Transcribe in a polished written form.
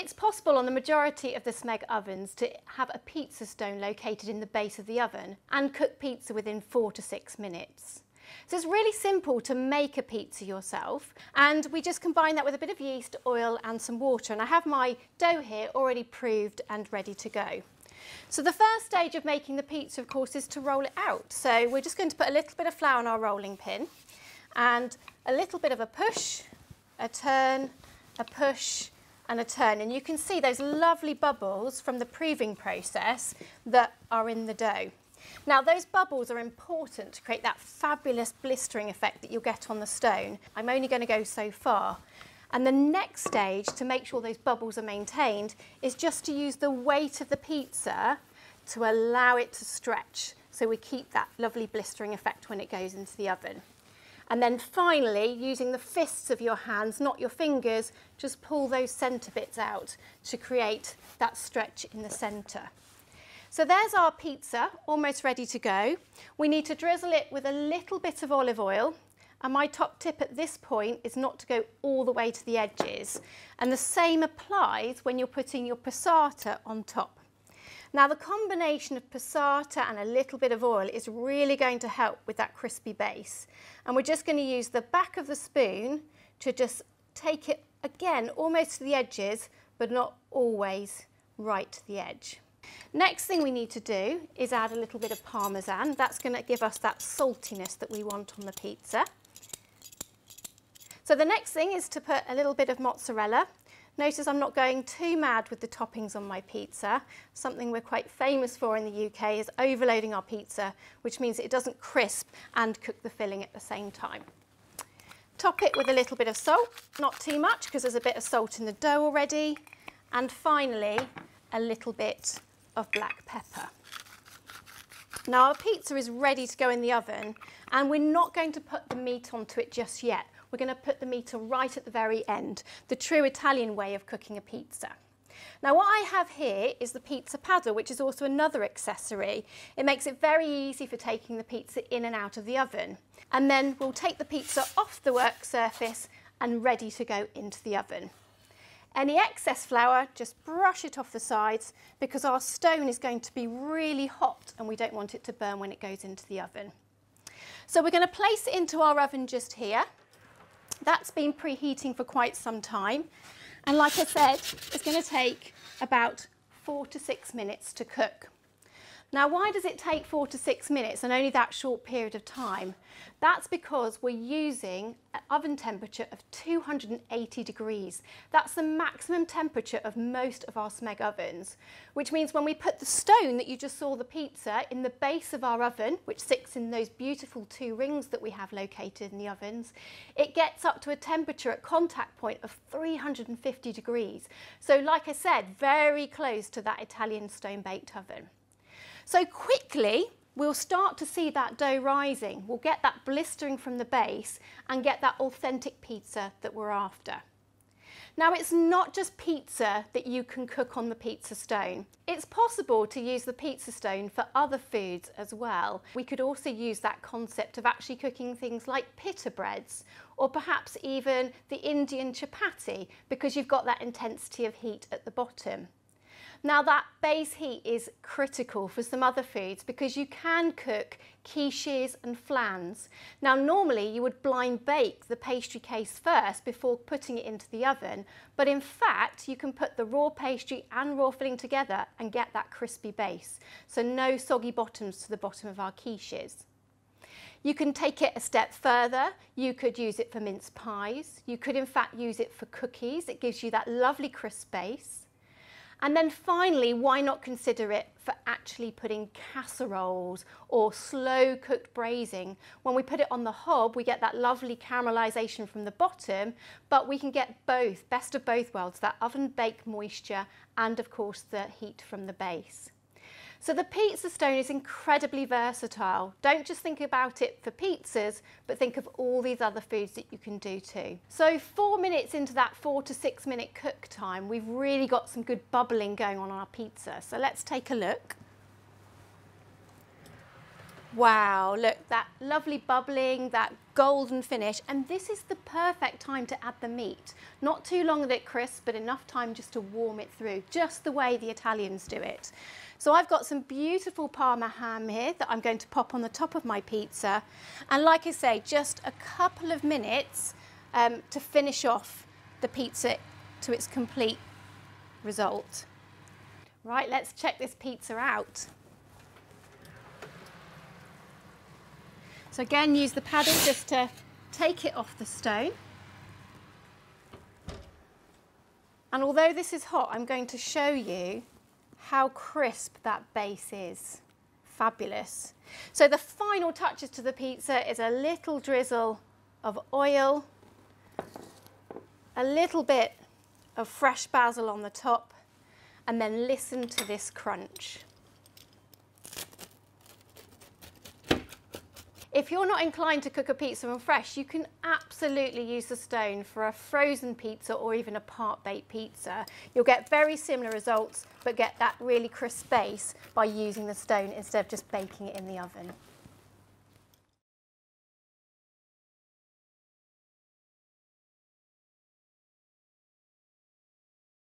It's possible on the majority of the Smeg ovens to have a pizza stone located in the base of the oven and cook pizza within 4 to 6 minutes. So it's really simple to make a pizza yourself, and we just combine that with a bit of yeast, oil and some water, and I have my dough here already proved and ready to go. So the first stage of making the pizza, of course, is to roll it out. So we're just going to put a little bit of flour on our rolling pin and a little bit of a push, a turn, a push and a turn, and you can see those lovely bubbles from the proving process that are in the dough. Now those bubbles are important to create that fabulous blistering effect that you'll get on the stone. I'm only going to go so far. And the next stage to make sure those bubbles are maintained is just to use the weight of the pizza to allow it to stretch, so we keep that lovely blistering effect when it goes into the oven. And then finally, using the fists of your hands, not your fingers, just pull those centre bits out to create that stretch in the centre. So there's our pizza, almost ready to go. We need to drizzle it with a little bit of olive oil. And my top tip at this point is not to go all the way to the edges. And the same applies when you're putting your passata on top. Now the combination of passata and a little bit of oil is really going to help with that crispy base. And we're just going to use the back of the spoon to just take it again almost to the edges, but not always right to the edge. Next thing we need to do is add a little bit of parmesan. That's going to give us that saltiness that we want on the pizza. So the next thing is to put a little bit of mozzarella. Notice I'm not going too mad with the toppings on my pizza. Something we're quite famous for in the UK is overloading our pizza, which means it doesn't crisp and cook the filling at the same time. Top it with a little bit of salt, not too much because there's a bit of salt in the dough already. And finally, a little bit of black pepper. Now our pizza is ready to go in the oven, and we're not going to put the meat onto it just yet. We're going to put the meat right at the very end, the true Italian way of cooking a pizza. Now what I have here is the pizza paddle, which is also another accessory. It makes it very easy for taking the pizza in and out of the oven. And then we'll take the pizza off the work surface and ready to go into the oven. Any excess flour, just brush it off the sides because our stone is going to be really hot and we don't want it to burn when it goes into the oven. So we're going to place it into our oven just here. That's been preheating for quite some time. And like I said, it's going to take about 4 to 6 minutes to cook. Now, why does it take 4 to 6 minutes and only that short period of time? That's because we're using an oven temperature of 280 degrees. That's the maximum temperature of most of our Smeg ovens, which means when we put the stone that you just saw the pizza in the base of our oven, which sits in those beautiful 2 rings that we have located in the ovens, it gets up to a temperature at contact point of 350 degrees. So like I said, very close to that Italian stone-baked oven. So quickly, we'll start to see that dough rising. We'll get that blistering from the base and get that authentic pizza that we're after. Now, it's not just pizza that you can cook on the pizza stone. It's possible to use the pizza stone for other foods as well. We could also use that concept of actually cooking things like pita breads, or perhaps even the Indian chapati, because you've got that intensity of heat at the bottom. Now that base heat is critical for some other foods because you can cook quiches and flans. Now normally you would blind bake the pastry case first before putting it into the oven, but in fact you can put the raw pastry and raw filling together and get that crispy base. So no soggy bottoms to the bottom of our quiches. You can take it a step further. You could use it for mince pies. You could in fact use it for cookies. It gives you that lovely crisp base. And then finally, why not consider it for actually putting casseroles or slow cooked braising? When we put it on the hob, we get that lovely caramelization from the bottom, but we can get both, best of both worlds, that oven baked moisture and of course the heat from the base. So the pizza stone is incredibly versatile. Don't just think about it for pizzas, but think of all these other foods that you can do too. So 4 minutes into that 4 to 6 minute cook time, we've really got some good bubbling going on our pizza. So let's take a look. Wow, look, that lovely bubbling, that golden finish, and this is the perfect time to add the meat. Not too long that it crisps, but enough time just to warm it through, just the way the Italians do it. So I've got some beautiful Parma ham here that I'm going to pop on the top of my pizza. And like I say, just a couple of minutes to finish off the pizza to its complete result. Right, let's check this pizza out. So again, use the paddle just to take it off the stone. And although this is hot, I'm going to show you how crisp that base is. Fabulous. So the final touches to the pizza is a little drizzle of oil, a little bit of fresh basil on the top, and then listen to this crunch. If you're not inclined to cook a pizza on fresh, you can absolutely use the stone for a frozen pizza or even a part-baked pizza. You'll get very similar results, but get that really crisp base by using the stone instead of just baking it in the oven.